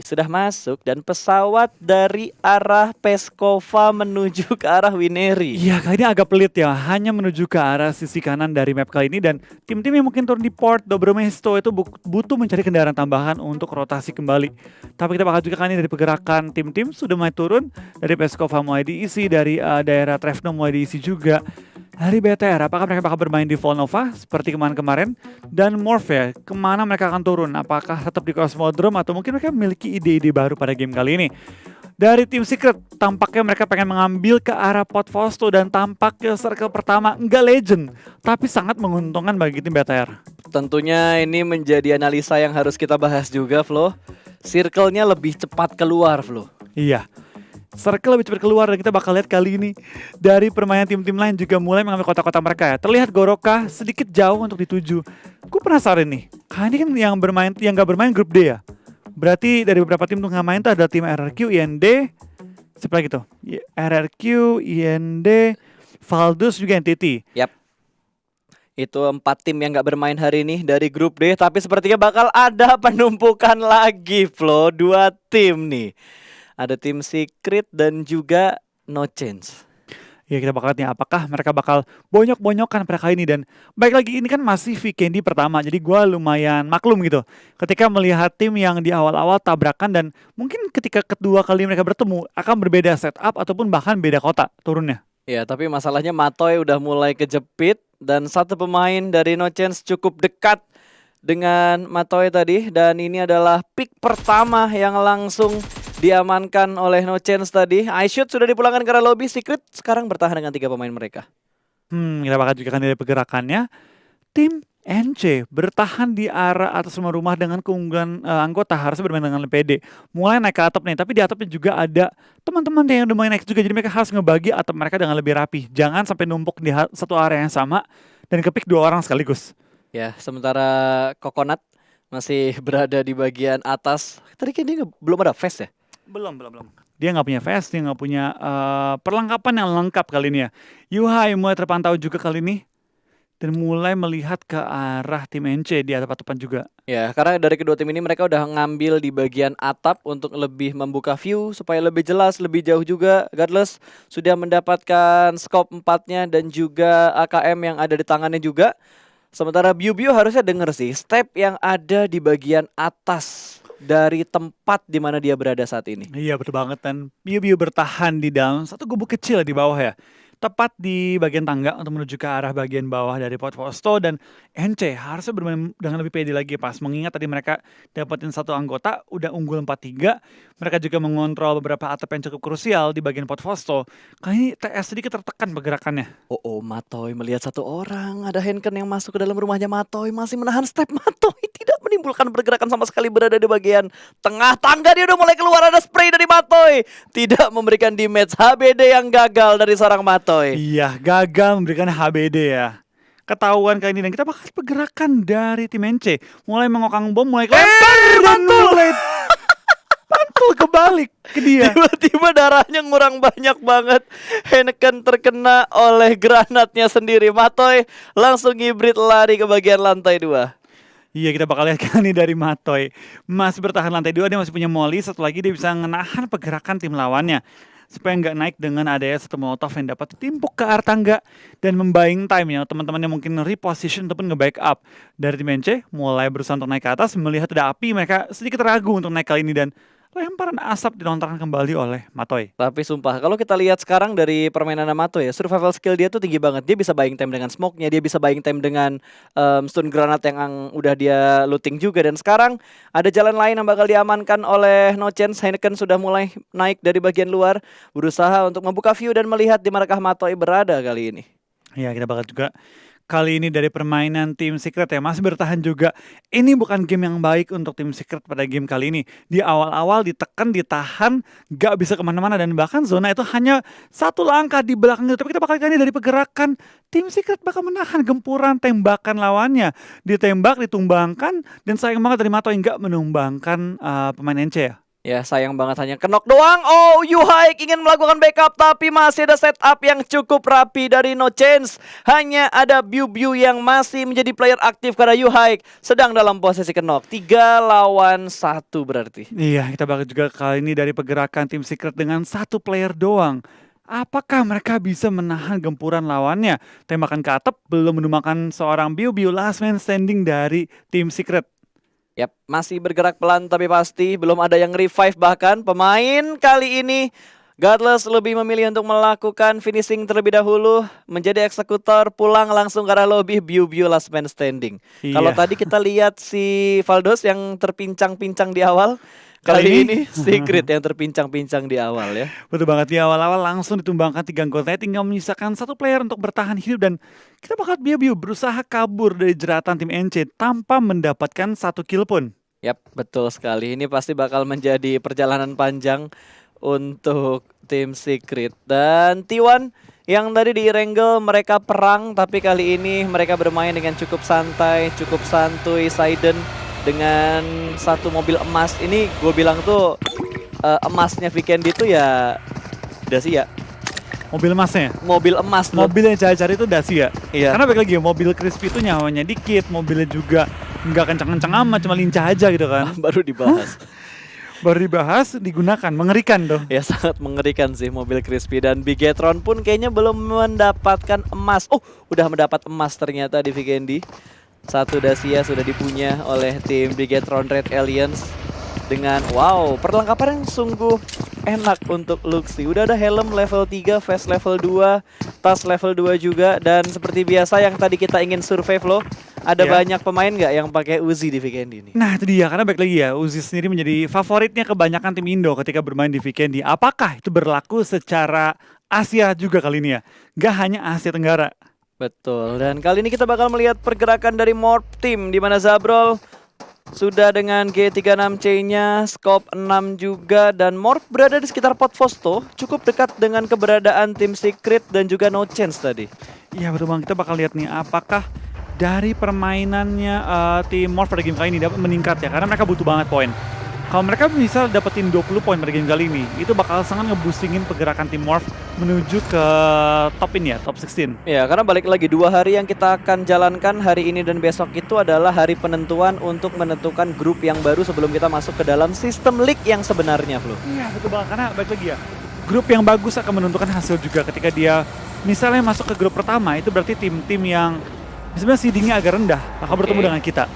sudah masuk dan pesawat dari arah Peskova menuju ke arah Wineri. Iya, kali ini agak pelit ya, hanya menuju ke arah sisi kanan dari map kali ini dan tim-tim yang mungkin turun di port Dobromesto itu butuh mencari kendaraan tambahan untuk rotasi kembali. Tapi kita bakal juga kali ini dari pergerakan tim-tim sudah mulai turun, dari Peskova mulai diisi, dari daerah Trevno mulai diisi juga. Dari BTR, apakah mereka bakal bermain di Volnova seperti kemarin-kemarin? Dan Morphe, kemana mereka akan turun? Apakah tetap di Cosmodrome atau mungkin mereka memiliki ide-ide baru pada game kali ini? Dari tim Secret, tampaknya mereka pengen mengambil ke arah Pot Fausto dan tampak ke circle pertama enggak legend, tapi sangat menguntungkan bagi tim BTR. Tentunya ini menjadi analisa yang harus kita bahas juga, Flo. Circle-nya lebih cepat keluar, Flo. Iya, circle lebih cepat keluar dan kita bakal lihat kali ini dari permainan tim-tim lain juga mulai mengambil kota-kota mereka ya. Terlihat Goroka sedikit jauh untuk dituju. Gue penasaran nih, karena ini kan yang nggak bermain grup D ya. Berarti dari beberapa tim tuh nggak main tuh ada tim RRQ, IND, siapa lagi tuh? RRQ, IND, Valdus juga NTT. Yap. Itu 4 tim yang gak bermain hari ini dari grup D. Tapi sepertinya bakal ada penumpukan lagi, Flo. 2 tim nih. Ada tim Secret dan juga No Change. Ya kita bakal lihat nih apakah mereka bakal bonyok-bonyokan pada kali ini. Dan baik lagi ini kan masih weekend pertama, jadi gue lumayan maklum gitu ketika melihat tim yang di awal-awal tabrakan dan mungkin ketika kedua kali mereka bertemu akan berbeda setup ataupun bahkan beda kota turunnya. Ya, tapi masalahnya Matoy udah mulai kejepit dan satu pemain dari No Chance cukup dekat dengan Matoy tadi. Dan ini adalah pick pertama yang langsung diamankan oleh No Chance tadi. iShoot sudah dipulangkan ke arah lobby. Secret sekarang bertahan dengan 3 pemain mereka. Kita bakal juga kan dari pergerakannya. Tim NC bertahan di arah atas rumah-rumah dengan keunggulan anggota, harusnya bermain dengan PD. Mulai naik ke atap nih, tapi di atapnya juga ada teman-teman yang udah main naik juga. Jadi mereka harus ngebagi atap mereka dengan lebih rapi. Jangan sampai numpuk di satu area yang sama dan kepik 2 orang sekaligus. Ya, sementara Coconut masih berada di bagian atas. Tadi kan dia belum ada face ya? Belum. Dia nggak punya vest, dia nggak punya perlengkapan yang lengkap kali ini ya. Yuhai mulai terpantau juga kali ini. Dan mulai melihat ke arah tim NC di atap-atapan juga. Ya, karena dari kedua tim ini mereka udah ngambil di bagian atap untuk lebih membuka view supaya lebih jelas, lebih jauh juga. Godless sudah mendapatkan scope 4-nya dan juga AKM yang ada di tangannya juga. Sementara Biu harusnya denger sih step yang ada di bagian atas dari tempat di mana dia berada saat ini. Iya betul banget, dan Biu bertahan di dalam satu gubuk kecil di bawah ya. Tepat di bagian tangga untuk menuju ke arah bagian bawah dari Pot Fausto, dan NC harusnya bermain dengan lebih pede lagi pas mengingat tadi mereka dapetin satu anggota udah unggul 4-3. Mereka juga mengontrol beberapa atap yang cukup krusial di bagian Pot Fausto. Kali ini TS sedikit tertekan pergerakannya. Oh, Matoy melihat satu orang. Ada Henken yang masuk ke dalam rumahnya Matoy. Masih menahan step Matoy. Tidak menimbulkan pergerakan sama sekali, berada di bagian tengah tangga. Dia udah mulai keluar, ada spray dari Matoy. Tidak memberikan damage. HBD yang gagal dari seorang Matoy. Iya, gagal memberikan HBD ya. Ketahuan kali ini, dan kita bakal pergerakan dari tim NC. Mulai mengokang bom, mulai kelempar dan mulai pantul kebalik ke dia. Tiba-tiba darahnya ngurang banyak banget. Heineken terkena oleh granatnya sendiri. Matoy langsung hibrid lari ke bagian lantai 2. Iya, kita bakal lihat kan nih dari Matoy. Masih bertahan lantai 2, dia masih punya molly. Satu lagi dia bisa menahan pergerakan tim lawannya supaya nggak naik dengan adanya satu molotov yang dapat ditimpuk ke arah tangga dan membuying time ya. Teman-teman yang mungkin reposition ataupun nge-backup dari tim NC mulai berusaha untuk naik ke atas. Melihat ada api, mereka sedikit ragu untuk naik kali ini dan lemparan asap dilontarkan kembali oleh Matoy. Tapi sumpah, kalau kita lihat sekarang dari permainan Matoy ya, survival skill dia tuh tinggi banget. Dia bisa buying time dengan smoke-nya, dia bisa buying time dengan stun granat yang udah dia looting juga. Dan sekarang ada jalan lain yang bakal diamankan oleh No Chance. Heineken sudah mulai naik dari bagian luar, berusaha untuk membuka view dan melihat di manakah Matoy berada kali ini. Ya, kita bakal juga kali ini dari permainan tim Secret ya, masih bertahan juga. Ini bukan game yang baik untuk tim Secret pada game kali ini. Di awal-awal ditekan, ditahan, gak bisa kemana-mana, dan bahkan zona itu hanya satu langkah di belakang itu. Tapi kita bakal kali ini dari pergerakan tim Secret bakal menahan gempuran tembakan lawannya. Ditembak, ditumbangkan, dan sayang banget dari Mato yang gak menumbangkan pemain NC ya. Ya sayang banget hanya kenok doang. Oh, Yuhaik ingin melakukan backup tapi masih ada setup yang cukup rapi dari No Chance. Hanya ada Biu yang masih menjadi player aktif karena Yuhaik sedang dalam posisi kenok. 3 lawan 1 berarti. Iya, kita bakal juga kali ini dari pergerakan tim Secret dengan satu player doang. Apakah mereka bisa menahan gempuran lawannya? Tembakan ke atap belum menumbangkan seorang Biu last man standing dari tim Secret. Yap, masih bergerak pelan tapi pasti belum ada yang revive bahkan. Pemain kali ini Godless lebih memilih untuk melakukan finishing terlebih dahulu, menjadi eksekutor, pulang langsung ke arah lobby, Biu last man standing. Kalau Iya. tadi kita lihat si Valdos yang terpincang-pincang di awal, Kali kali ini ini Secret yang terpincang-pincang di awal ya. betul banget, di awal-awal langsung ditumbangkan 3 anggotanya, tinggal menyisakan satu player untuk bertahan hidup dan kita bakal Biu berusaha kabur dari jeratan tim NC tanpa mendapatkan satu kill pun. Yap, betul sekali. Ini pasti bakal menjadi perjalanan panjang untuk tim Secret. Dan T1 yang tadi di Erangel mereka perang, tapi kali ini mereka bermain dengan cukup santai, cukup santuy. Sidon dengan satu mobil emas. Ini gue bilang tuh emasnya Vikendi tuh ya Dacia. Mobil emasnya, Mobil emas loh. mobil yang cari-cari itu Dacia. Iya. Karena balik lagi mobil Crispy itu nyawanya dikit, mobilnya juga nggak kencang-kencang amat, cuma lincah aja gitu kan. Baru dibahas. Baru dibahas, digunakan, mengerikan tuh. Ya sangat mengerikan sih mobil Crispy dan Bigetron pun kayaknya belum mendapatkan emas. Oh, udah mendapat emas ternyata di Vikendi. Satu Dacia sudah dipunya oleh tim Bigetron Red Aliens dengan wow, perlengkapan yang sungguh enak untuk Luxi. Udah ada helm level 3, vest level 2, tas level 2 juga dan seperti biasa yang tadi kita ingin survive loh. Ada Ya. banyak pemain nggak yang pakai Uzi di Vikendi ini? Nah itu dia, karena balik lagi ya, Uzi sendiri menjadi favoritnya kebanyakan tim Indo ketika bermain di Vikendi. Apakah itu berlaku secara Asia juga kali ini ya? Gak hanya Asia Tenggara. Betul, dan kali ini kita bakal melihat pergerakan dari Morph Team di mana Zabrol sudah dengan G36C-nya, scope 6 juga dan Morph berada di sekitar pot Fosto, cukup dekat dengan keberadaan tim Secret dan juga No Chance tadi. Iya betul bang, kita bakal lihat nih apakah dari permainannya tim Morph pada game kali ini dapat meningkat ya, karena mereka butuh banget poin. Kalau mereka bisa dapetin 20 poin pada game kali ini, itu bakal sangat ngeboostingin pergerakan tim Morph menuju ke top ini ya, top 16. Ya, karena balik lagi 2 hari yang kita akan jalankan hari ini dan besok itu adalah hari penentuan untuk menentukan grup yang baru sebelum kita masuk ke dalam sistem league yang sebenarnya, Flo. Iya betul banget, karena balik lagi ya, grup yang bagus akan menentukan hasil juga ketika dia misalnya masuk ke grup pertama, itu berarti tim-tim yang sebenarnya seedingnya agak rendah bakal bertemu dengan kita.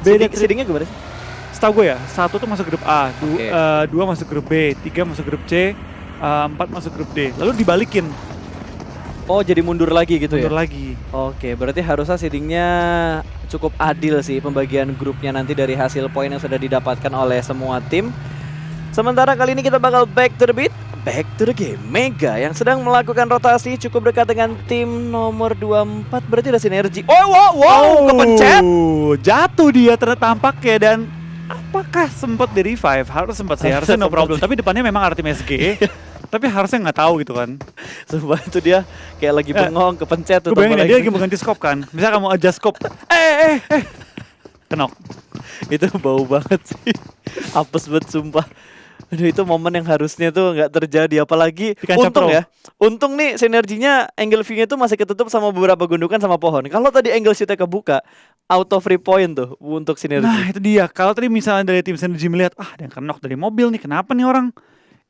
Seedingnya gimana sih? Setahu gue ya, 1 tuh masuk grup A, 2 masuk grup B, 3 masuk grup C, 4 masuk grup D. Lalu dibalikin, Oh, jadi mundur lagi gitu mundur ya? lagi. Oke, berarti harusnya seedingnya cukup adil sih pembagian grupnya nanti dari hasil poin yang sudah didapatkan oleh semua tim. Sementara kali ini kita bakal back to the beat, back to the game. Mega yang sedang melakukan rotasi cukup dekat dengan tim nomor 24, berarti ada sinergi. Wow, kepencet. Jatuh dia tertampaknya dan apakah sempat di revive? Harus sempat sih, harusnya no Sempat problem. sih. Tapi depannya memang Artim SG, tapi harusnya nggak tahu gitu kan. Sumpah itu dia kayak lagi bengong, kepencet tuh. Gue bayangin tombol dia lagi mau ganti scope kan. Misalnya kamu adjust scope, kenok. Itu bau banget sih. Apes banget sumpah. Aduh, itu momen yang harusnya tuh nggak terjadi, apalagi Di kancah untung pro. ya. Untung nih sinerginya angle view-nya tuh masih ketutup sama beberapa gundukan sama pohon. Kalau tadi angle shoot-nya kebuka, auto free point tuh untuk sinergi. Nah itu dia, kalau tadi misalnya dari tim Synergy melihat, ada yang kenok dari mobil nih, kenapa nih orang?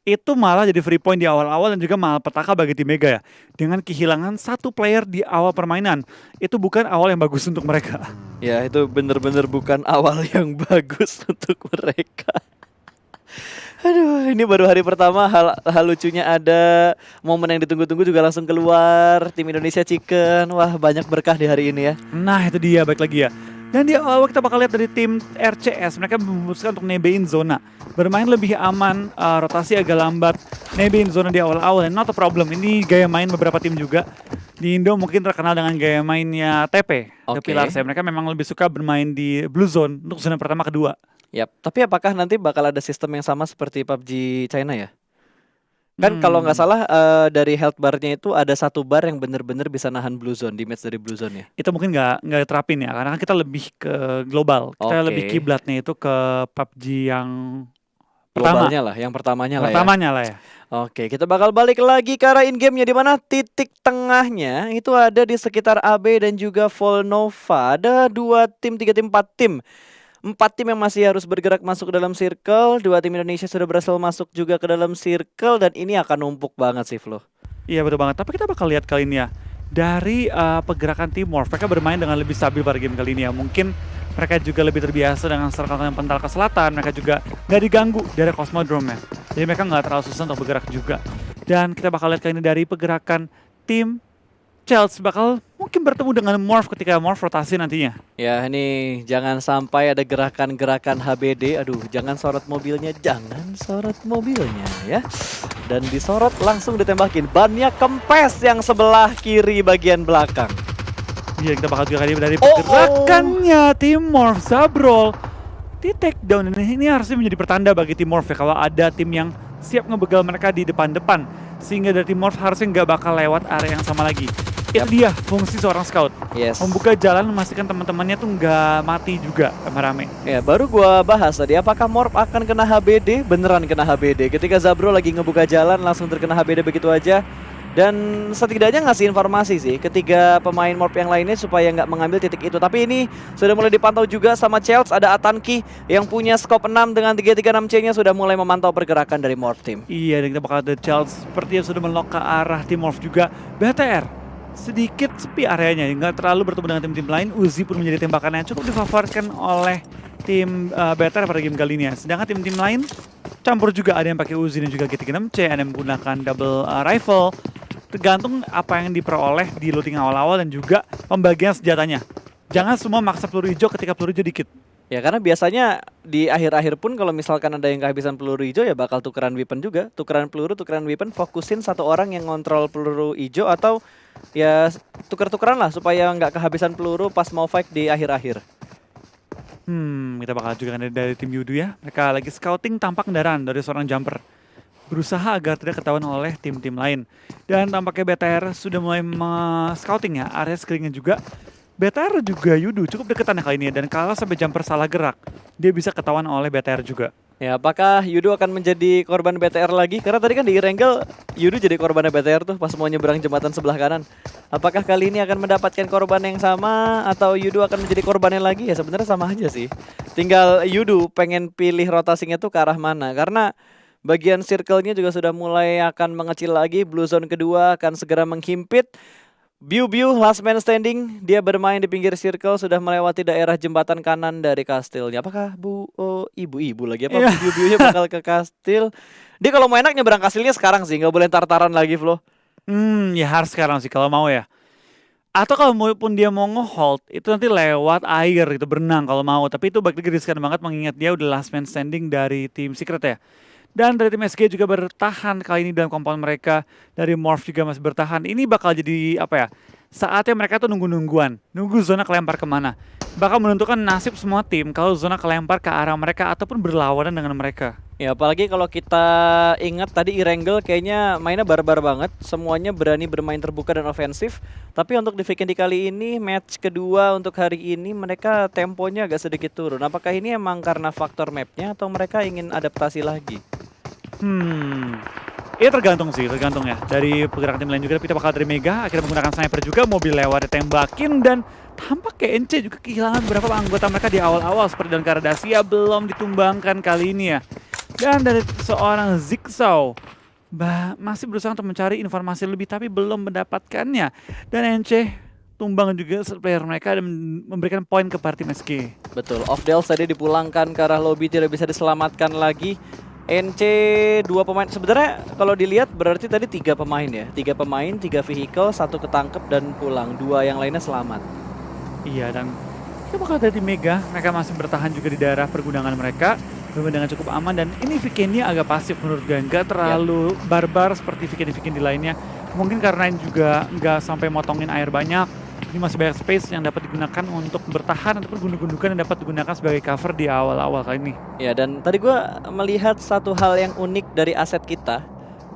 Itu malah jadi free point di awal-awal dan juga malapetaka bagi tim Mega ya. Dengan kehilangan satu player di awal permainan, itu bukan awal yang bagus untuk mereka. Ya, itu bener-bener bukan awal yang bagus untuk mereka. Aduh, ini baru hari pertama, hal lucunya ada, momen yang ditunggu-tunggu juga langsung keluar, tim Indonesia Chicken. Wah, banyak berkah di hari ini ya. Nah itu dia, baik lagi ya. Dan di awal kita bakal lihat dari tim RCS, mereka memutuskan untuk nebein zona. Bermain lebih aman, rotasi agak lambat, nebein zona di awal-awal, and not a problem. Ini gaya main beberapa tim juga. Di Indo mungkin terkenal dengan gaya mainnya TP, Oke. Pilar saya. Mereka memang lebih suka bermain di blue zone untuk zona pertama kedua. Yap, tapi apakah nanti bakal ada sistem yang sama seperti PUBG China ya? Kan kalau nggak salah dari health bar-nya itu ada satu bar yang bener-bener bisa nahan blue zone, damage dari blue zone ya. Itu mungkin nggak terapin ya, karena kan kita lebih ke global. Kita Oke. lebih kiblatnya itu ke PUBG yang globalnya lah, yang pertamanya lah ya. Pertamanya lah ya. Oke, kita bakal balik lagi ke arah in-game-nya, di mana titik tengahnya itu ada di sekitar AB dan juga Volnova. Ada 3 tim, 4 tim. 4 tim yang masih harus bergerak masuk ke dalam circle. 2 tim Indonesia sudah berhasil masuk juga ke dalam circle, dan ini akan numpuk banget sih, Flo. Iya betul banget, tapi kita bakal lihat kali ini ya. Dari pergerakan Teamwork, mereka bermain dengan lebih stabil pada game kali ini ya. Mungkin mereka juga lebih terbiasa dengan circle yang pental ke selatan. Mereka juga nggak diganggu dari Cosmodrome ya. Jadi mereka nggak terlalu susah untuk bergerak juga. Dan kita bakal lihat kali ini dari pergerakan tim Chelsea bakal mungkin bertemu dengan Morph ketika Morph rotasi nantinya. Ya, ini jangan sampai ada gerakan-gerakan HBD. Aduh, jangan sorot mobilnya, jangan sorot mobilnya ya. Dan disorot langsung ditembakin. Bannya kempes yang sebelah kiri bagian belakang. Iya, kita bakal juga dari pergerakannya tim Morph Zabrol di take down. Ini harusnya menjadi pertanda bagi tim Morph ya, kalau ada tim yang siap ngebegal mereka di depan-depan. Sehingga dari tim Morph harusnya nggak bakal lewat area yang sama lagi. Itu dia fungsi seorang scout. Yes. Membuka jalan, memastikan teman-temannya tuh nggak mati juga rame-rame. Ya, baru gua bahas tadi, apakah Morph akan kena HBD? Beneran kena HBD. Ketika Zabro lagi ngebuka jalan langsung terkena HBD begitu aja. Dan setidaknya ngasih informasi sih ketiga pemain Morph yang lainnya supaya nggak mengambil titik itu. Tapi ini sudah mulai dipantau juga sama Chelsea. Ada Atanki yang punya scope 6 dengan 336C-nya sudah mulai memantau pergerakan dari Morph Team. Iya, dan kita bakal ada Chelsea seperti yang sudah melok ke arah tim Morph juga. BTR sedikit sepi areanya, nggak terlalu bertemu dengan tim-tim lain. Uzi pun menjadi tembakan yang cukup difavoritkan oleh tim BTR pada game kali ini ya. Sedangkan tim-tim lain campur juga, ada yang pakai Uzi dan juga G36C, ada yang menggunakan double rifle. Tergantung apa yang diperoleh di looting awal-awal dan juga pembagian senjatanya. Jangan semua maksa peluru hijau ketika peluru hijau dikit. Ya, karena biasanya di akhir-akhir pun kalau misalkan ada yang kehabisan peluru hijau ya bakal tukeran weapon juga. Tukeran peluru, tukeran weapon, fokusin satu orang yang ngontrol peluru hijau atau ya tuker-tukeran lah supaya nggak kehabisan peluru pas mau fight di akhir-akhir. Kita bakal juga dari tim Yudu ya. Mereka lagi scouting tampak kendaraan dari seorang jumper. Berusaha agar tidak ketahuan oleh tim-tim lain. Dan tampaknya BTR sudah mulai scouting ya, area screeningnya juga. BTR juga Yudu cukup deketan ya kali ini ya. Dan kalau sampai jumper salah gerak, dia bisa ketahuan oleh BTR juga. Ya, apakah Yudu akan menjadi korban BTR lagi? Karena tadi kan di Irengel Yudu jadi korbannya BTR tuh pas mau nyebrang jembatan sebelah kanan. Apakah kali ini akan mendapatkan korban yang sama atau Yudu akan menjadi korbannya lagi? Ya sebenarnya sama aja sih. Tinggal Yudu pengen pilih rotasinya tuh ke arah mana. Karena bagian circle-nya juga sudah mulai akan mengecil lagi. Blue zone kedua akan segera menghimpit. Biu last man standing, dia bermain di pinggir circle, sudah melewati daerah jembatan kanan dari kastilnya. Apakah ibu-ibu lagi apa biu-biunya bakal ke kastil? Dia kalau mau enak nyebrang kastilnya sekarang sih, nggak boleh tar-taran lagi, Flo. Ya harus sekarang sih kalau mau ya. Atau kalau pun dia mau nge-hold, itu nanti lewat air gitu, berenang kalau mau. Tapi itu balik lagi riskan banget mengingat dia udah last man standing dari tim Secret ya. Dan dari tim SG juga bertahan kali ini dalam compound mereka. Dari Morph juga masih bertahan. Ini bakal jadi apa ya, saatnya mereka tuh nunggu-nungguan. Nunggu zona kelempar kemana. Bakal menentukan nasib semua tim kalau zona kelempar ke arah mereka ataupun berlawanan dengan mereka. Ya, apalagi kalau kita ingat tadi Irengel kayaknya mainnya barbar banget. Semuanya berani bermain terbuka dan ofensif. Tapi untuk di weekend kali ini, match kedua untuk hari ini, mereka temponya agak sedikit turun. Apakah ini emang karena faktor mapnya atau mereka ingin adaptasi lagi? Ya tergantung sih, tergantung ya. Dari pergerakan tim lain juga, kita bakal dari Mega akhirnya menggunakan sniper juga, mobil lewat ditembakin dan tampak kayak NC juga kehilangan beberapa anggota mereka di awal-awal seperti dan Kardasia belum ditumbangkan kali ini ya. Dan dari seorang Zigsaw masih berusaha untuk mencari informasi lebih tapi belum mendapatkannya. Dan NC tumbang juga player mereka dan memberikan poin ke party MSG. Betul, Ofdel tadi dipulangkan ke arah lobby, tidak bisa diselamatkan lagi. NC 2 pemain, sebenarnya kalau dilihat berarti tadi 3 pemain ya. 3 pemain, 3 vehicle, 1 ketangkep dan pulang. 2 yang lainnya selamat. Iya, dan kita bakal dari Mega, mereka masih bertahan juga di daerah pergunungan mereka. Bermain dengan cukup aman dan ini weekendnya agak pasif menurut gue. Nggak terlalu barbar seperti weekend di lainnya. Mungkin karena ini juga nggak sampai motongin air banyak. Ini masih banyak space yang dapat digunakan untuk bertahan ataupun gundukan yang dapat digunakan sebagai cover di awal-awal kali ini. Ya, dan tadi gue melihat satu hal yang unik dari aset kita.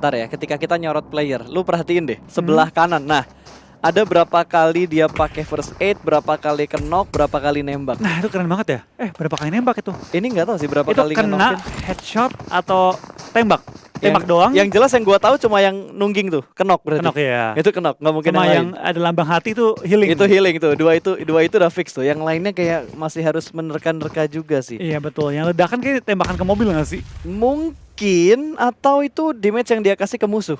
Ntar ya, ketika kita nyorot player, lu perhatiin deh sebelah kanan. Nah, ada berapa kali dia pakai first aid, berapa kali knock, berapa kali nembak. Nah itu keren banget ya. Berapa kali nembak itu? Ini nggak tahu sih berapa Itu kali kena ngenokin. headshot atau tembak? Tembak doang? Yang jelas yang gua tahu cuma yang nungging tuh, knock berarti. Knock ya. Itu knock, nggak mungkin Sama yang yang lain. ada lambang hati itu healing. Itu healing tuh, dua itu udah fix tuh. Yang lainnya kayak masih harus menerka-nerka juga sih. Iya betul. Yang ledakan kayak tembakan ke mobil nggak sih? Mungkin atau itu damage yang dia kasih ke musuh.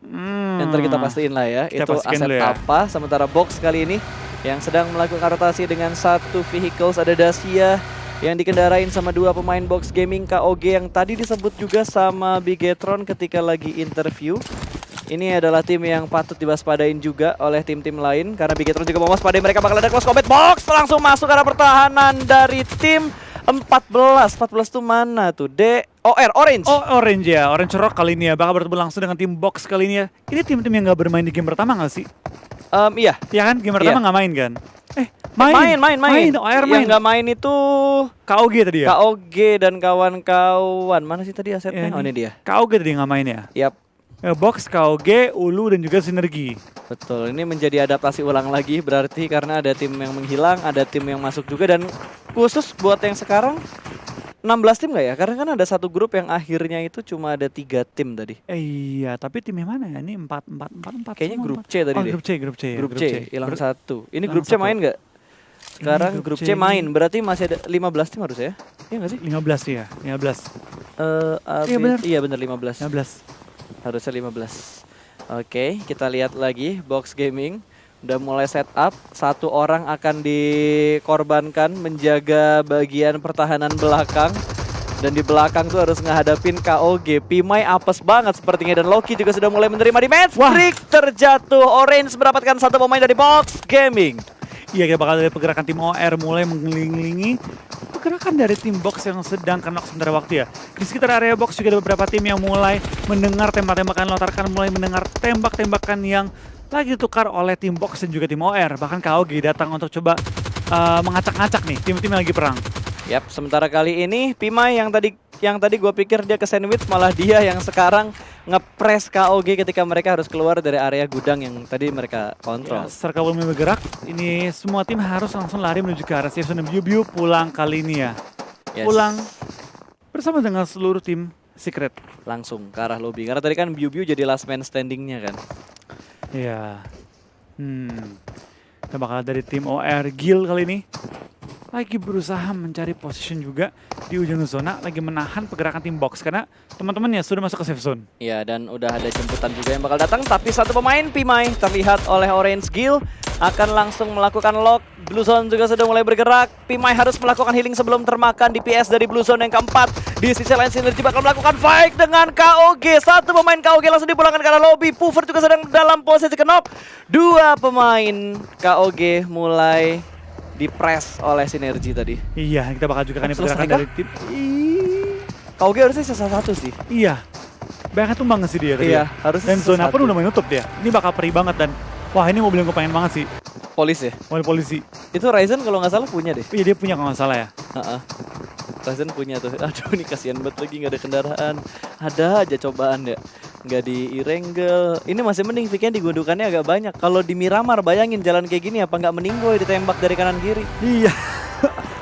Ntar kita pastiin lah ya. Kita Itu pastikan aset dulu ya. apa. Sementara box kali ini yang sedang melakukan rotasi dengan satu vehicles, ada Dacia yang dikendarain sama dua pemain box gaming KOG yang tadi disebut juga sama Bigetron ketika lagi interview. Ini adalah tim yang patut diwaspadain juga oleh tim-tim lain karena Bigetron juga mau waspadai, mereka bakal ada close combat. Box langsung masuk ke arah pertahanan dari tim 14 tuh mana tuh? Orange. Oh Orange ya, Orange Rock kali ini ya bakal bertemu langsung dengan tim Box kali ini ya. Ini tim-tim yang nggak bermain di game pertama nggak sih? Iya. Ya kan, game pertama Iya. nggak main kan? Main. OR Yang main. nggak main itu KOG tadi ya? KOG dan kawan-kawan. Mana sih tadi asetnya? Oh ini dia. KOG tadi nggak main ya? Yap, Box, KOG, Ulu dan juga Sinergi. betul. Ini menjadi adaptasi ulang lagi berarti karena ada tim yang menghilang, ada tim yang masuk juga, dan khusus buat yang sekarang 16 tim nggak ya? Karena kan ada satu grup yang akhirnya itu cuma ada 3 tim tadi. Iya, tapi timnya mana ya? Ini 4. Kayaknya semua grup empat. C tadi Oh, deh. grup C. Grup C hilang satu. Ini hilang grup C satu. main nggak? Sekarang Ini grup grup C C ini- main, berarti masih ada 15 tim harusnya ya? Iya nggak sih? 15 ya, 15. Iya benar. Iya benar 15. 15. Harusnya 15. Oke, kita lihat lagi Box Gaming udah mulai setup. Satu orang akan dikorbankan menjaga bagian pertahanan belakang. Dan di belakang tuh harus ngehadapin KOG. Pimai apes banget sepertinya, dan Loki juga sudah mulai menerima damage. Wah. Streak terjatuh. Orange mendapatkan satu pemain dari Box Gaming. Iya, kita bakal dari pergerakan tim OR mulai mengelilingi pergerakan dari tim Box yang sedang kena sementara waktu ya. Di sekitar area Box juga ada beberapa tim yang mulai mendengar tembak-tembakan lontarkan, mulai mendengar tembak-tembakan yang lagi ditukar oleh tim Box dan juga tim OR. Bahkan KOG datang untuk coba mengacak-ngacak nih tim-tim yang lagi perang. Yap, sementara kali ini Pimai yang tadi gue pikir dia ke sandwich, malah dia yang sekarang ngepres KOG ketika mereka harus keluar dari area gudang yang tadi mereka kontrol. Ya, setelah belum bergerak, ini semua tim harus langsung lari menuju ke arah safe zone. Biu pulang kali ini ya. Yes. Pulang bersama dengan seluruh tim Secret. Langsung ke arah lobby. Karena tadi kan Biu jadi last man standingnya kan. Iya. Kita bakal dari tim OR Gil kali ini. Lagi berusaha mencari position juga di ujung zona, lagi menahan pergerakan tim Box karena teman-temannya sudah masuk ke safe zone. Iya, dan udah ada jemputan juga yang bakal datang. Tapi satu pemain Pimai terlihat oleh Orange Gil akan langsung melakukan lock. Blue Zone juga sudah mulai bergerak. Pimai harus melakukan healing sebelum termakan DPS dari Blue Zone yang keempat. Di sisi lain Sinergi bakal melakukan fight dengan KOG. Satu pemain KOG langsung dipulangkan ke arah lobby. Puffer juga sedang dalam posisi knock. Dua pemain KOG mulai dipres oleh Sinergi tadi. Iya, kita bakal juga kan Selesai pergerakan kah? dari tim. KOG harusnya sisa satu sih. Iya. Banyak tumbang sih dia tadi. Iya, ya. harusnya Dan sisa zona pun satu. udah menutup dia. Ini bakal perih banget dan wah ini mobil yang gue pengen banget sih. Polis ya? Mobil polisi. Itu Ryzen kalau nggak salah punya deh. Iya dia punya kalau nggak salah ya. Heeh. Ryzen punya tuh. Aduh, ini kasihan banget lagi nggak ada kendaraan. Ada aja cobaan ya. Nggak di Irenggel. Ini masih mending weekend digundukannya agak banyak. Kalau di Miramar bayangin jalan kayak gini apa nggak meninggoy ditembak dari kanan kiri. Iya.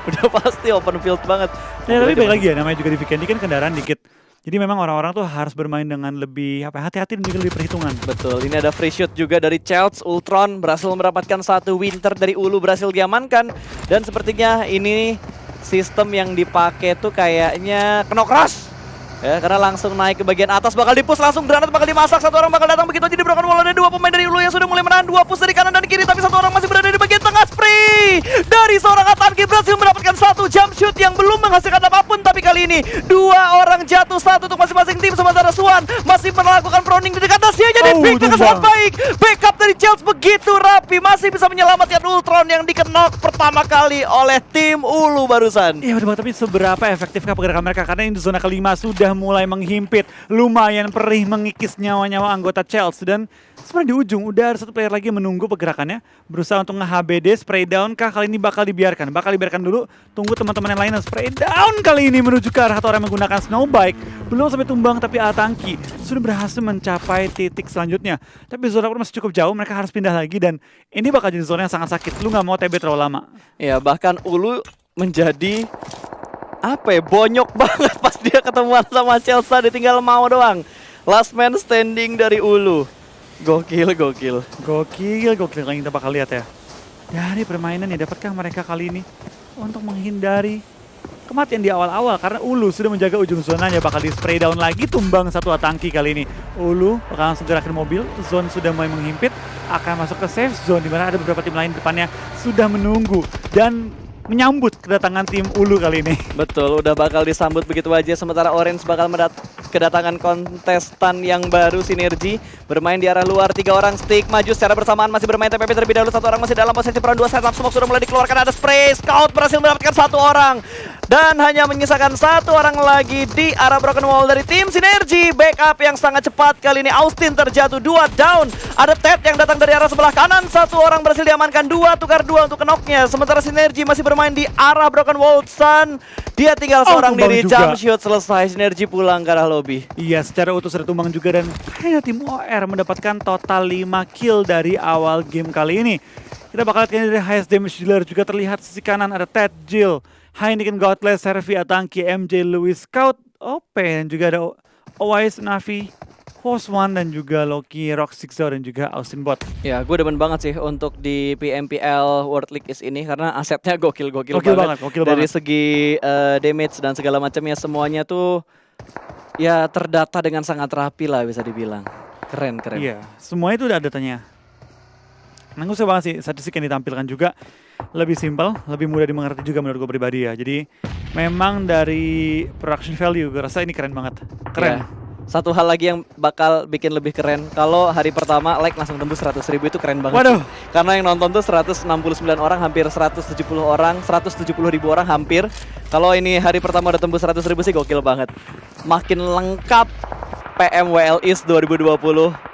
Udah pasti open field banget. Ya, tapi balik lagi ya, namanya juga di weekend ini kan kendaraan dikit. Jadi memang orang-orang tuh harus bermain dengan lebih hati-hati dan juga lebih perhitungan. Betul, ini ada free shoot juga dari Childs. Ultron berhasil mendapatkan satu Winter dari Ulu, berhasil diamankan. Dan sepertinya ini sistem yang dipakai tuh kayaknya Knock Rush. Ya, karena langsung naik ke bagian atas, bakal dipus langsung granat, bakal dimasak, satu orang bakal datang begitu aja diberikan bola. Ada dua pemain dari Ulu yang sudah mulai menahan, dua push dari kanan dan kiri, tapi satu orang masih berada di bagian tengah. Spree dari seorang Atanki berhasil mendapatkan satu jump shoot yang belum menghasilkan apapun, tapi kali ini dua orang jatuh, satu untuk masing-masing tim. Sementara Swan masih melakukan proning di dekat Dacia, jadi pick dengan sangat baik. Backup dari Chelsea begitu rapi, masih bisa menyelamatkan Ultron yang dikenok pertama kali oleh tim Ulu barusan. Iya betul, tapi seberapa efektifkah pergerakan mereka? Karena ini di zona kelima sudah mulai menghimpit, lumayan perih mengikis nyawa-nyawa anggota Chelsea. Dan sebenarnya di ujung udah ada satu player lagi yang menunggu pergerakannya, berusaha untuk nge-HB WD spray down kah kali ini bakal dibiarkan? Bakal dibiarkan dulu, tunggu teman-teman yang lainnya spray down kali ini menuju ke arah satu orang menggunakan snowbike. Belum sampai tumbang tapi Atangki sudah berhasil mencapai titik selanjutnya. Tapi zona pun masih cukup jauh, mereka harus pindah lagi dan ini bakal jadi zona yang sangat sakit. Lu nggak mau TB terlalu lama. Ya bahkan Ulu menjadi apa ya, bonyok banget pas dia ketemuan sama Chelsea, ditinggal mau doang. Last man standing dari Ulu. Gokil. Gokil kali kita bakal lihat ya. Dari permainan yang dapatkah mereka kali ini untuk menghindari kematian di awal-awal karena Ulu sudah menjaga ujung zonanya, bakal di spray down lagi, tumbang satu Atangki kali ini. Ulu bakal langsung gerakin mobil, zone sudah mulai menghimpit, akan masuk ke safe zone di mana ada beberapa tim lain di depannya sudah menunggu dan menyambut kedatangan tim Ulu kali ini. Betul, udah bakal disambut begitu aja. Sementara Orange bakal kedatangan kontestan yang baru, Sinergi. Bermain di arah luar, 3 orang stick maju secara bersamaan, masih bermain TPP terlebih dahulu. 1 orang masih dalam posisi peran 2 setup. Smoke sudah mulai dikeluarkan, ada spray. Scout berhasil mendapatkan 1 orang. Dan hanya menyisakan 1 orang lagi di arah Broken Wall dari tim Sinergi. Backup yang sangat cepat kali ini. Austin terjatuh, 2 down. Ada Ted yang datang dari arah sebelah kanan. 1 orang berhasil diamankan, 2 tukar 2 untuk knocknya. Sementara Sinergi masih bermain di arah Broken Wall. Sun, dia tinggal seorang diri. Jump shoot selesai. Sinergi pulang ke arah lobby. Iya, secara utuh sudah tumbang juga dan hanya tim OR mendapatkan total 5 kill dari awal game kali ini. Kita bakal lihat dari highest damage dealer juga terlihat sisi kanan ada Ted, Jill, Heineken, Godless, Servi, Atangki, MJ, Lewis, Scout, OP, dan juga ada Owais, Navi, Host One, dan juga Loki, Rock Sixo, dan juga Austin Bot. Ya, gue demen banget sih untuk di PMPL World League East ini karena asetnya gokil Gokil banget. banget. Dari segi damage dan segala macamnya semuanya tuh ya terdata dengan sangat rapi lah bisa dibilang. Keren. Iya, semuanya itu udah ada datanya. Nanggung banget sih, statistik yang ditampilkan juga lebih simpel, lebih mudah dimengerti juga menurut gue pribadi ya. Jadi memang dari production value gue rasa ini keren banget. Keren. Ya. Satu hal lagi yang bakal bikin lebih keren, kalau hari pertama like langsung tembus 100.000 itu keren banget. Waduh. Sih. Karena yang nonton tuh 169 orang, hampir 170 orang, 170.000 orang hampir. Kalau ini hari pertama udah tembus 100.000 sih gokil banget. Makin lengkap PMWL East 2020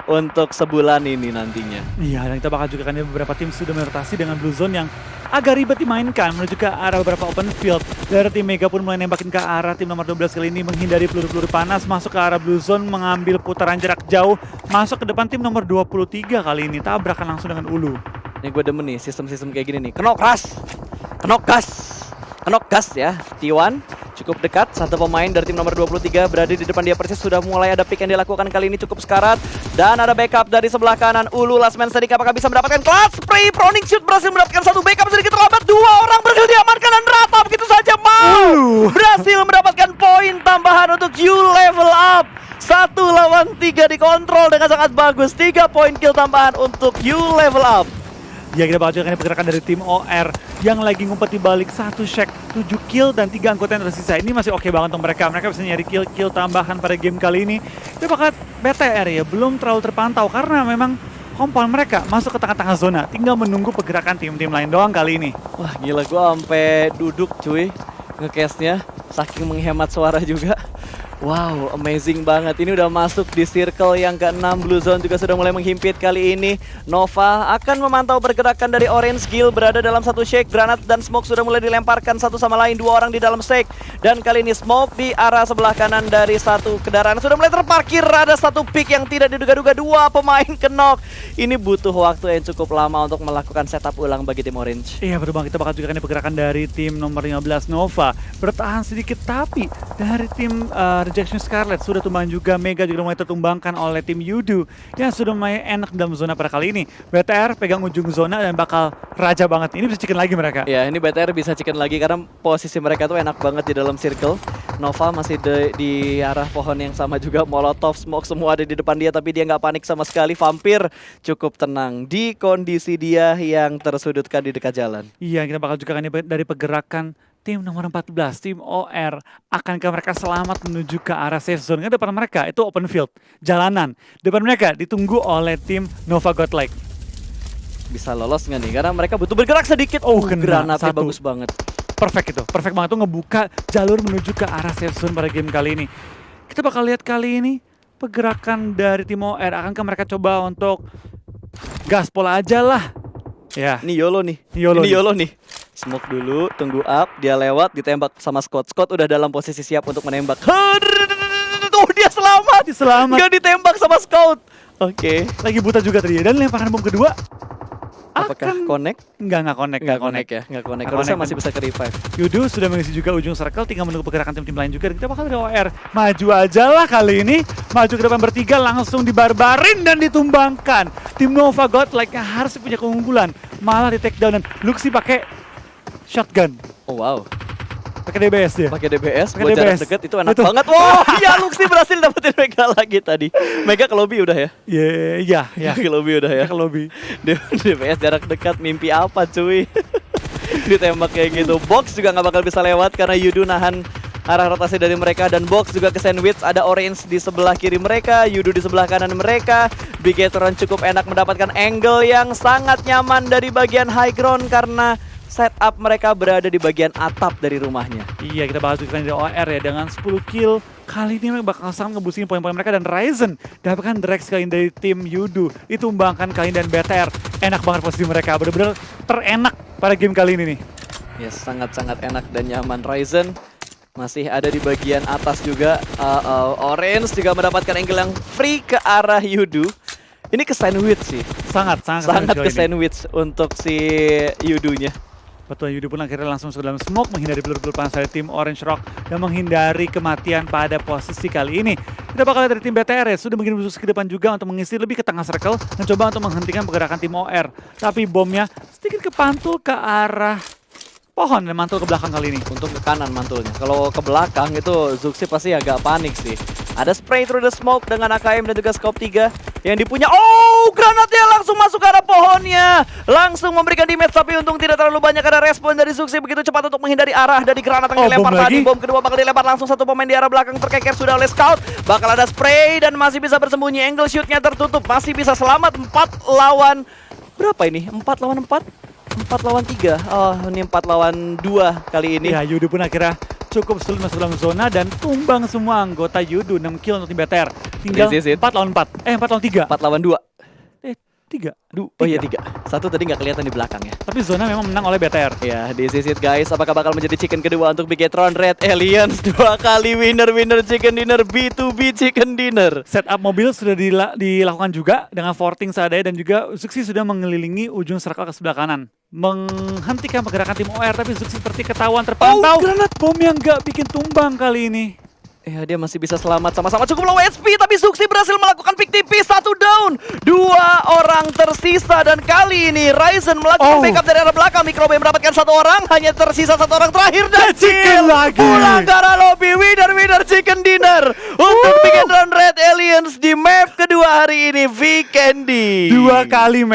untuk sebulan ini nantinya. Iya, dan kita bakal juga kan beberapa tim sudah merotasi dengan Blue Zone yang agak ribet dimainkan menuju ke arah beberapa open field. Dari tim Mega pun mulai nembakin ke arah tim nomor 12 kali ini menghindari peluru-peluru panas, masuk ke arah Blue Zone, mengambil putaran jarak jauh, masuk ke depan tim nomor 23 kali ini, tabrakan langsung dengan Ulu. Ini gue demen nih sistem-sistem kayak gini nih. Kenok gas ya. T1 cukup dekat, satu pemain dari tim nomor 23 berada di depan dia persis, sudah mulai ada pick yang dilakukan kali ini cukup sekarat. Dan ada backup dari sebelah kanan Ulu, last man standing, apakah bisa mendapatkan clutch spray? Proning shoot berhasil mendapatkan 1 backup sedikit terlambat, 2 orang berhasil diamankan dan rata begitu saja. Mau berhasil mendapatkan poin tambahan untuk you level up. 1 lawan 3 dikontrol dengan sangat bagus, 3 poin kill tambahan untuk you level up. Ya, kita bakal juga pergerakan dari tim OR yang lagi ngumpet di balik 1 shack, 7 kill dan 3 anggota yang tersisa. Ini masih oke banget untuk mereka. Mereka bisa nyari kill tambahan pada game kali ini. Kita bakal BTR ya, belum terlalu terpantau karena memang kompon mereka masuk ke tengah-tengah zona. Tinggal menunggu pergerakan tim-tim lain doang kali ini. Wah gila, gue sampai duduk cuy nge-case-nya, saking menghemat suara juga. Wow, amazing banget. Ini udah masuk di circle yang ke-6. Blue Zone juga sudah mulai menghimpit kali ini. Nova akan memantau pergerakan dari Orange. Gill berada dalam 1 shake. Granat dan smoke sudah mulai dilemparkan satu sama lain. 2 orang di dalam shake. Dan kali ini smoke di arah sebelah kanan dari 1 kendaraan sudah mulai terparkir. Ada 1 pick yang tidak diduga-duga. 2 pemain knock. Ini butuh waktu yang cukup lama untuk melakukan setup ulang bagi tim Orange. Iya, betul banget. Kita bakal juga pergerakan dari tim nomor 15 Nova. Bertahan sedikit, tapi dari tim Rejection Scarlet sudah tumbang juga. Mega juga mulai tertumbangkan oleh tim Yudu yang sudah main enak dalam zona pada kali ini. BTR pegang ujung zona dan bakal raja banget. Ini bisa chicken lagi mereka. Ya, ini BTR bisa chicken lagi karena posisi mereka tuh enak banget di dalam circle. Nova masih di arah pohon yang sama juga. Molotov, smoke semua ada di depan dia, tapi dia nggak panik sama sekali. Vampir cukup tenang di kondisi dia yang tersudutkan di dekat jalan. Iya, kita bakal juga dari pergerakan tim nomor 14, tim OR, akankah mereka selamat menuju ke arah safe zone? Karena depan mereka itu open field, jalanan. Depan mereka ditunggu oleh tim Nova Godlike. Bisa lolos nggak nih? Karena mereka butuh bergerak sedikit. Kena Granatnya 1. bagus banget. Perfect itu, perfect banget tuh ngebuka jalur menuju ke arah safe zone pada game kali ini. Kita bakal lihat kali ini pergerakan dari tim OR, akankah mereka coba untuk gaspol aja lah Ya. Ini YOLO nih. YOLO Ini nih. YOLO nih. Smoke dulu, tunggu up, dia lewat, ditembak sama Scott. Scott udah dalam posisi siap untuk menembak. Oh, dia selamat. Selamat. Gak ditembak sama Scout. Oke. Lagi buta juga tadi ya. Dan lemparan bom kedua. Apakah connect? Nggak connect. Nggak connect ya, nggak connect. Nggak Harusnya connect. masih bisa ke revive. Yudu sudah mengisi juga ujung circle, tinggal menunggu pergerakan tim-tim lain juga. Dan kita bakal ada OR. Maju aja lah kali ini. Maju ke depan bertiga, langsung dibarbarin dan ditumbangkan. Tim Nova Godlike yang harus punya keunggulan. Malah di take down dan Luxi pakai shotgun. Oh wow. Pakai DBS dia. Pakai DBS, Pakai buat jarak DBS. dekat itu enak Betul. banget. Wow, ya Luxi berhasil dapetin Mega lagi tadi. Mega ke lobby udah ya? Iya. Ke lobby udah ya? Ke lobby. DBS jarak dekat, mimpi apa cuy? Ditembak kayak gitu. Box juga nggak bakal bisa lewat karena Yudu nahan arah rotasi dari mereka. Dan Box juga ke sandwich, ada Orange di sebelah kiri mereka, Yudu di sebelah kanan mereka. Bigetron cukup enak mendapatkan angle yang sangat nyaman dari bagian high ground karena setup mereka berada di bagian atap dari rumahnya. Iya, kita bakal tunjukkan dari OR ya dengan 10 kill. Kali ini mereka bakal sangat ngebusingin poin-poin mereka dan Ryzen dapatkan Drex kali ini dari tim Yudu. Ditumbangkan kali ini dan BTR. Enak banget posisi mereka, bener-bener terenak pada game kali ini nih. Ya sangat-sangat enak dan nyaman. Ryzen masih ada di bagian atas juga. Orange juga mendapatkan angle yang free ke arah Yudu. Ini ke sandwich sih. Sangat Ke sandwich untuk si Yudunya. Betul, Yudu pun akhirnya langsung ke dalam smoke menghindari peluru-peluru panas dari tim Orange Rock dan menghindari kematian pada posisi kali ini. Kita bakal lihat dari tim BTR ya, sudah mengirim musuh ke depan juga untuk mengisi lebih ke tengah circle, mencoba untuk menghentikan pergerakan tim OR. Tapi bomnya sedikit kepantul ke arah pohon dan mantul ke belakang kali ini. Untuk ke kanan mantulnya. Kalau ke belakang itu Zuxi pasti agak panik sih. Ada spray through the smoke dengan AKM dan juga scope 3 yang dipunya. Oh, granatnya langsung masuk ke arah pohonnya. Langsung memberikan damage tapi untung tidak terlalu banyak ada respon dari Zuxi begitu cepat untuk menghindari arah dari granat yang dilempar bom tadi. lagi. Bom kedua bakal dilempar langsung satu pemain di arah belakang terkeker sudah oleh Scout. Bakal ada spray dan masih bisa bersembunyi. Angle shootnya tertutup. Masih bisa selamat 4 lawan berapa ini? 4 lawan 4? 4 lawan 3. Oh, ini 4 lawan 2 kali ini. Ya, Yudu pun akhirnya cukup sulit masuk dalam zona dan tumbang semua anggota Yudu. 6 kill untuk tim BTR. Tinggal This is it. 4 lawan 4. 4 lawan 3. 4 lawan 2. 3. Oh iya 3. Satu tadi nggak kelihatan di belakang ya. Tapi zona memang menang oleh BTR. Ya, this is it guys. Apakah bakal menjadi chicken kedua untuk Bigetron Red Aliens? 2 kali winner chicken dinner, B2B chicken dinner. Setup mobil sudah dilakukan juga dengan forting seadanya dan juga Zuxi sudah mengelilingi ujung circle ke sebelah kanan. Menghentikan pergerakan tim OR tapi Zuxi seperti ketahuan terpantau. Granat Bom yang nggak bikin tumbang kali ini. Ya, dia masih bisa selamat sama-sama cukup low HP tapi Zuxi berhasil melakukan pick TP, 1 down. 2 orang tersisa dan kali ini Ryzen melakukan backup dari arah belakang. Microbay mendapatkan 1 orang, hanya tersisa 1 orang terakhir dan Chicken lagi. pulang ke arah lobby. Winner chicken dinner untuk Bigetron Red Aliens di map kedua hari ini, Vikendi. 2 kali